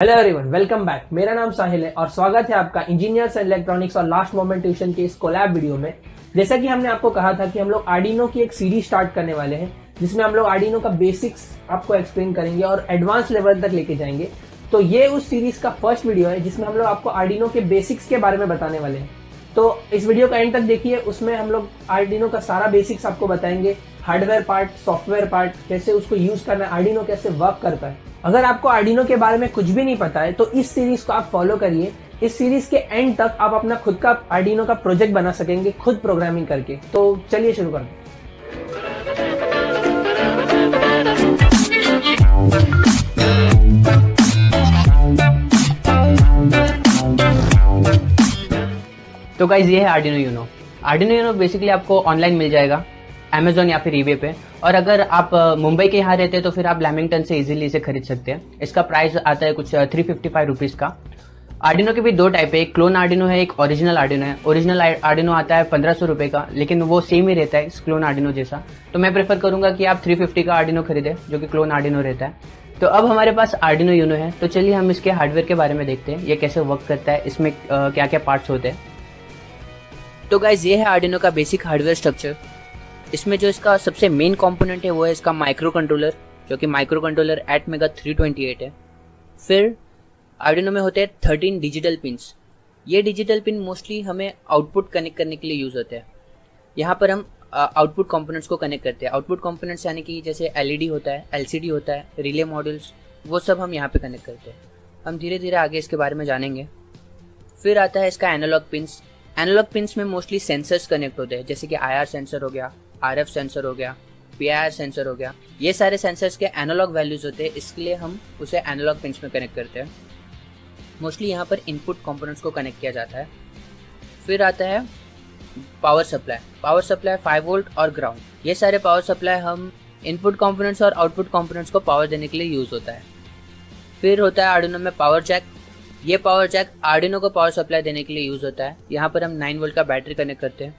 Hello everyone, welcome back. मेरा नाम साहिल है और स्वागत है आपका इंजीनियर्स एंड इलेक्ट्रॉनिक्स और लास्ट मोमेंट ट्यूशन के इस कोलैब वीडियो में। जैसा कि हमने आपको कहा था कि हम लोग आर्डिनो की एक सीरीज स्टार्ट करने वाले हैं जिसमें हम लोग आर्डिनो का बेसिक्स आपको एक्सप्लेन करेंगे और एडवांस लेवल तक लेके जाएंगे। तो ये उस सीरीज का फर्स्ट वीडियो है जिसमें हम लोग आपको आर्डिनो के बेसिक्स के बारे में बताने वाले हैं। तो इस वीडियो का एंड तक देखिए, उसमें हम लोग आर्डिनो का सारा बेसिक्स आपको बताएंगे। हार्डवेयर पार्ट, सॉफ्टवेयर पार्ट, कैसे उसको यूज करना है, आर्डिनो कैसे वर्क करता है। अगर आपको आर्डिनो के बारे में कुछ भी नहीं पता है तो इस सीरीज को आप फॉलो करिए। इस सीरीज के एंड तक आप अपना खुद का आर्डिनो का प्रोजेक्ट बना सकेंगे खुद प्रोग्रामिंग करके। तो चलिए शुरू करते हैं। तो गाइज ये है Arduino Uno. Arduino Uno basically आपको ऑनलाइन मिल जाएगा अमेजोन या फिर ईबे पे। और अगर आप मुंबई के यहाँ रहते हैं तो फिर आप लैमिंगटन से इजीली इसे खरीद सकते हैं। इसका प्राइस आता है कुछ 355 रुपीज़ का। आर्डिनो के भी दो टाइप है, एक क्लोन आर्डिनो है, एक ओरिजिनल आर्डिनो है। ओरिजिनल आर्डिनो आता है 1500 रुपये का, लेकिन वो सेम ही रहता है इस क्लोन आर्डिनो जैसा। तो मैं प्रेफर करूंगा कि आप 350 का आर्डिनो खरीदें जो कि क्लोन आर्डिनो रहता है। तो अब हमारे पास आर्डिनो यूनो है, तो चलिए हम इसके हार्डवेयर के बारे में देखते हैं, ये कैसे वर्क करता है, इसमें क्या क्या पार्ट्स होते हैं। तो गाइज ये है आर्डिनो का बेसिक हार्डवेयर स्ट्रक्चर। इसमें जो इसका सबसे मेन कंपोनेंट है वो है इसका माइक्रो कंट्रोलर, जो कि माइक्रो कंट्रोलर एटमेगा 328 है। फिर आर्डिनो में होते हैं 13 डिजिटल पिन्स। ये डिजिटल पिन मोस्टली हमें आउटपुट कनेक्ट करने के लिए यूज होते हैं। यहाँ पर हम आउटपुट कंपोनेंट्स को कनेक्ट करते हैं। आउटपुट कंपोनेंट्स यानी कि जैसे एलईडी होता है, एलसीडी होता है, रिले मॉड्यूल्स, वो सब हम यहाँ पे कनेक्ट करते हैं। हम धीरे धीरे आगे इसके बारे में जानेंगे। फिर आता है इसका एनालॉग पिन्स। एनालॉग पिन्स में मोस्टली सेंसर्स कनेक्ट होते हैं, जैसे कि आईआर सेंसर हो गया, आरएफ सेंसर हो गया, पीआईआर सेंसर हो गया। ये सारे सेंसर्स के एनालॉग वैल्यूज होते हैं, इसलिए हम उसे एनालॉग पिन्स में कनेक्ट करते हैं। मोस्टली यहाँ पर इनपुट कंपोनेंट्स को कनेक्ट किया जाता है। फिर आता है power supply. Power supply 5 volt और ग्राउंड। ये सारे पावर सप्लाई हम इनपुट कंपोनेंट्स और आउटपुट कंपोनेंट्स को पावर देने के लिए यूज होता है। फिर होता है आर्डिनो में पावर जैक। ये पावर जैक आर्डिनो को पावर सप्लाई देने के लिए यूज होता है। यहाँ पर हम 9 वोल्ट का बैटरी कनेक्ट करते हैं।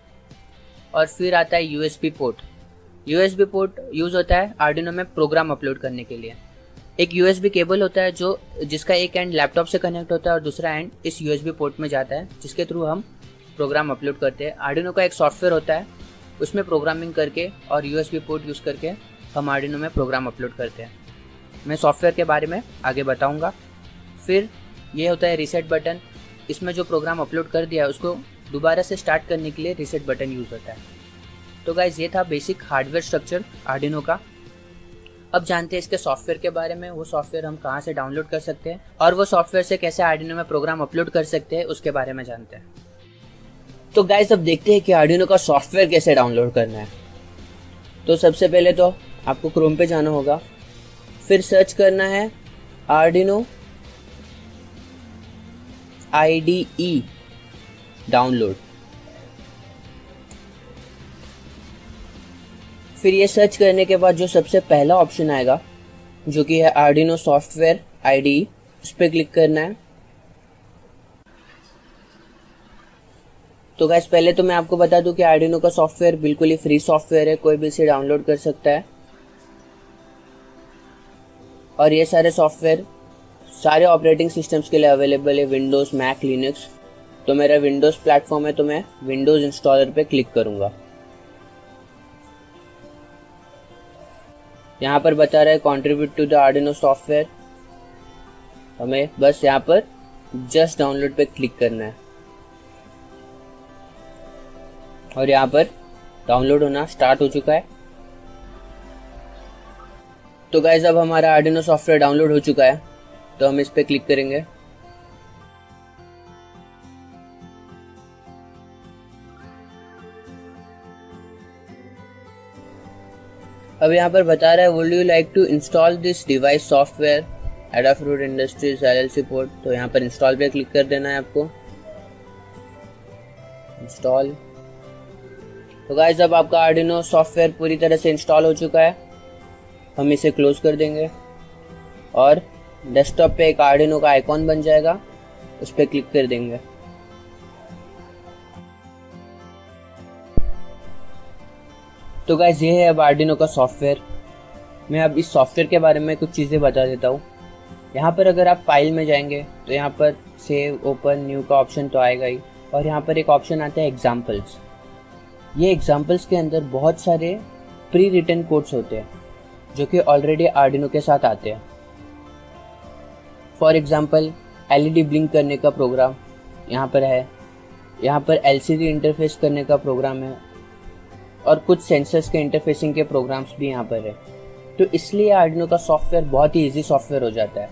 और फिर आता है USB port. USB port use होता है आर्डिनो में प्रोग्राम अपलोड करने के लिए। एक यूएसबी केबल होता है जिसका एक एंड लैपटॉप से कनेक्ट होता है और दूसरा एंड इस यूएसबी पोर्ट में जाता है, जिसके थ्रू हम प्रोग्राम अपलोड करते हैं। आर्डिनो का एक सॉफ्टवेयर होता है, उसमें प्रोग्रामिंग करके और यूएसबी पोर्ट यूज करके हम आर्डिनो में प्रोग्राम अपलोड करते हैं। मैं सॉफ्टवेयर के बारे में आगे बताऊंगा। फिर ये होता है रीसेट बटन। इसमें जो प्रोग्राम अपलोड कर दिया है उसको दोबारा से स्टार्ट करने के लिए रीसेट बटन यूज होता है। तो गाइज ये था बेसिक हार्डवेयर स्ट्रक्चर आर्डिनो का। अब जानते हैं इसके सॉफ्टवेयर के बारे में। वो सॉफ्टवेयर हम कहाँ से डाउनलोड कर सकते हैं और वो सॉफ्टवेयर से कैसे आर्डिनो में प्रोग्राम अपलोड कर सकते हैं, उसके बारे में जानते हैं। तो गाइज अब देखते हैं कि आर्डिनो का सॉफ्टवेयर कैसे डाउनलोड करना है। तो सबसे पहले तो आपको क्रोम पे जाना होगा, फिर सर्च करना है आर्डिनो IDE डाउनलोड। फिर ये सर्च करने के बाद जो सबसे पहला ऑप्शन आएगा, जो कि है आर्डिनो सॉफ्टवेयर IDE, उस पर क्लिक करना है। तो गाइस पहले तो मैं आपको बता दूं कि आर्डिनो का सॉफ्टवेयर बिल्कुल ही फ्री सॉफ्टवेयर है, कोई भी इसे डाउनलोड कर सकता है। और ये सारे सॉफ्टवेयर सारे ऑपरेटिंग सिस्टम्स के लिए अवेलेबल है, विंडोज़, मैक, लिनक्स। तो मेरा विंडोज़ प्लेटफॉर्म है तो मैं विंडोज़ इंस्टॉलर पे क्लिक करूंगा। यहाँ पर बता रहा है contribute to the Arduino software. हमें बस यहाँ पर जस्ट डाउनलोड पे क्लिक करना है और यहाँ पर डाउनलोड होना स्टार्ट हो चुका है। तो गाइस अब हमारा आर्डिनो सॉफ्टवेयर डाउनलोड हो चुका है, तो हम इस पे क्लिक करेंगे। अब यहाँ पर बता रहा है would you like to install this device software Adafruit Industries LLC port. तो यहाँ पर इंस्टॉल पे क्लिक कर देना है आपको। इंस्टॉल। तो गाइस अब आपका आर्डिनो सॉफ्टवेयर पूरी तरह से इंस्टॉल हो चुका है। हम इसे क्लोज कर देंगे और डेस्कटॉप पे एक आर्डिनो का आइकॉन बन जाएगा, उस पर क्लिक कर देंगे। तो गाइस ये है अब आर्डिनो का सॉफ्टवेयर। मैं अब इस सॉफ्टवेयर के बारे में कुछ चीज़ें बता देता हूँ। यहाँ पर अगर आप फाइल में जाएंगे तो यहाँ पर सेव ओपन न्यू का ऑप्शन तो आएगा ही, और यहाँ पर एक ऑप्शन आता है एग्जाम्पल्स। ये एग्जाम्पल्स के अंदर बहुत सारे प्री रिटन कोड्स होते हैं जो कि ऑलरेडी आर्डिनो के साथ आते हैं। फॉर एग्जाम्पल एलईडी ब्लिंक करने का प्रोग्राम यहाँ पर है, यहाँ पर एलसीडी इंटरफेस करने का प्रोग्राम है, और कुछ सेंसर्स के इंटरफेसिंग के प्रोग्राम्स भी यहाँ पर है। तो इसलिए आर्डिनो का सॉफ्टवेयर बहुत ही इजी सॉफ्टवेयर हो जाता है,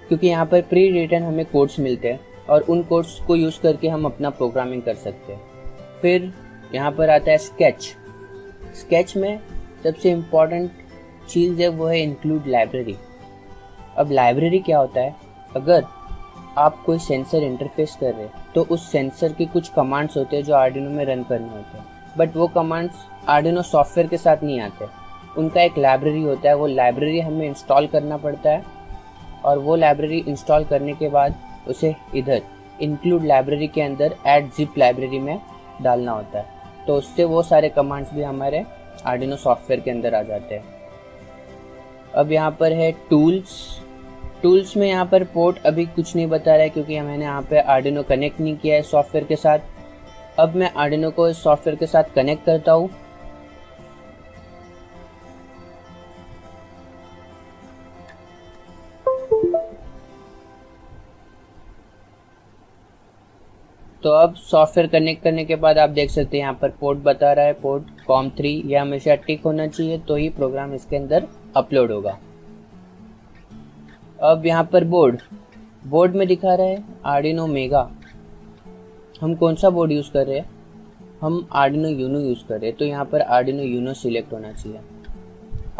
क्योंकि यहाँ पर प्री रिटन हमें कोड्स मिलते हैं और उन कोड्स को यूज़ करके हम अपना प्रोग्रामिंग कर सकते हैं। फिर यहाँ पर आता है स्केच। स्केच में सबसे इम्पॉर्टेंट चीज़ है वो है इंक्लूड लाइब्रेरी। अब लाइब्रेरी क्या होता है, अगर आप कोई सेंसर इंटरफेस कर रहे हैं तो उस सेंसर के कुछ कमांड्स होते हैं जो आर्डिनो में रन करने होते हैं, बट वो कमांड्स आर्डिनो सॉफ्टवेयर के साथ नहीं आते। उनका एक लाइब्रेरी होता है, वो लाइब्रेरी हमें इंस्टॉल करना पड़ता है, और वो लाइब्रेरी इंस्टॉल करने के बाद उसे इधर इंक्लूड लाइब्रेरी के अंदर ऐड जिप लाइब्रेरी में डालना होता है। तो उससे वो सारे कमांड्स भी हमारे आर्डिनो सॉफ्टवेयर के अंदर आ जाते हैं। अब यहाँ पर है टूल्स। टूल्स में यहाँ पर पोर्ट अभी कुछ नहीं बता रहा है, क्योंकि मैंने यहाँ पे आर्डिनो कनेक्ट नहीं किया है सॉफ्टवेयर के साथ। अब मैं आर्डिनो को इस सॉफ्टवेयर के साथ कनेक्ट करता हूँ। तो अब सॉफ्टवेयर कनेक्ट करने के बाद आप देख सकते हैं यहाँ पर पोर्ट बता रहा है, पोर्ट COM3। ये हमेशा टिक होना चाहिए तो ही प्रोग्राम इसके अंदर अपलोड होगा। अब यहाँ पर बोर्ड में दिखा रहा है आर्डिनो मेगा। हम कौन सा बोर्ड यूज़ कर रहे हैं, हम आर्डिनो यूनो यूज़ कर रहे हैं, तो यहाँ पर आर्डिनो यूनो सिलेक्ट होना चाहिए।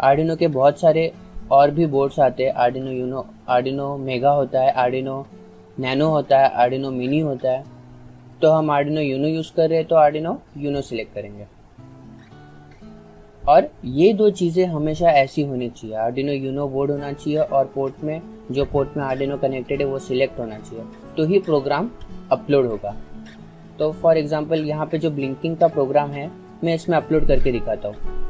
आर्डिनो के बहुत सारे और भी बोर्ड्स आते हैं, आर्डिनो यूनो, आर्डिनो मेगा होता है, आर्डिनो नैनो होता है, आर्डिनो मिनी होता है। तो हम आर्डिनो यूनो यूज़ कर रहे हैं तो आर्डिनो यूनो सिलेक्ट करेंगे। और ये दो चीज़ें हमेशा ऐसी होनी चाहिए, आर्डिनो यूनो बोर्ड होना चाहिए और पोर्ट में जो पोर्ट में आर्डिनो कनेक्टेड है वो सिलेक्ट होना चाहिए, तो ही प्रोग्राम अपलोड होगा। तो फॉर एग्जांपल यहाँ पे जो ब्लिंकिंग का प्रोग्राम है मैं इसमें अपलोड करके दिखाता हूँ।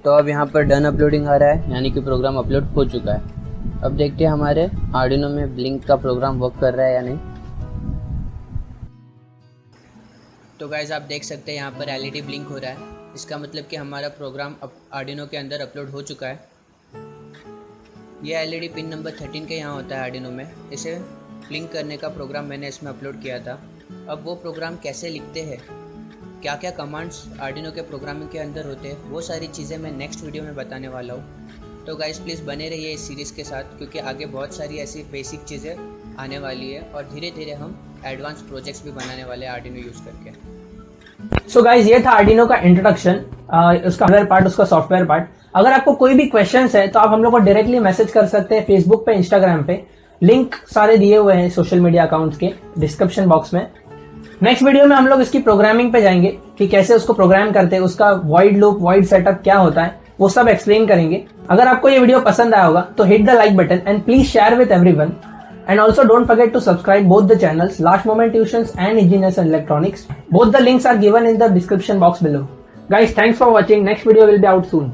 तो अब यहाँ पर डन अपलोडिंग आ रहा है, यानी कि प्रोग्राम अपलोड हो चुका है। अब देखते हैं हमारे आर्डिनो में ब्लिंक का प्रोग्राम वर्क कर रहा है या नहीं। तो गाइज आप देख सकते हैं यहाँ पर एलईडी ब्लिंक हो रहा है, इसका मतलब कि हमारा प्रोग्राम आर्डिनो के अंदर अपलोड हो चुका है। ये एलईडी पिन नंबर 13 के यहाँ होता है आर्डिनो में। इसे ब्लिंक करने का प्रोग्राम मैंने इसमें अपलोड किया था। अब वो प्रोग्राम कैसे लिखते हैं, क्या क्या कमांड्स आर्डिनो के प्रोग्रामिंग के अंदर होते हैं, वो सारी चीज़ें मैं नेक्स्ट वीडियो में बताने वाला हूँ। तो गाइस प्लीज़ बने रहिए इस सीरीज़ के साथ, क्योंकि आगे बहुत सारी ऐसी बेसिक चीज़ें आने वाली है और धीरे धीरे हम एडवांस प्रोजेक्ट्स भी बनाने वाले हैं आर्डिनो यूज़ करके। सो गाइस ये था आर्डिनो का इंट्रोडक्शन, उसका हार्डवेयर पार्ट, उसका सॉफ्टवेयर पार्ट। अगर आपको कोई भी क्वेश्चंस है तो आप हम लोग को डायरेक्टली मैसेज कर सकते हैं फेसबुक पे, इंस्टाग्राम पे। लिंक सारे दिए हुए हैं सोशल मीडिया अकाउंट्स के डिस्क्रिप्शन बॉक्स में। नेक्स्ट वीडियो में हम लोग इसकी प्रोग्रामिंग पे जाएंगे कि कैसे उसको प्रोग्राम करते हैं, उसका वॉइड लूप, वॉइड सेटअप क्या होता है, वो सब एक्सप्लेन करेंगे। अगर आपको ये वीडियो पसंद आया होगा तो hit the like button and please share with everyone, and also don't forget to subscribe both the channels Last Moment Tuitions and Engineers and Electronics. Both the links are given in the description box below. Guys, thanks for watching. Next video will be out soon.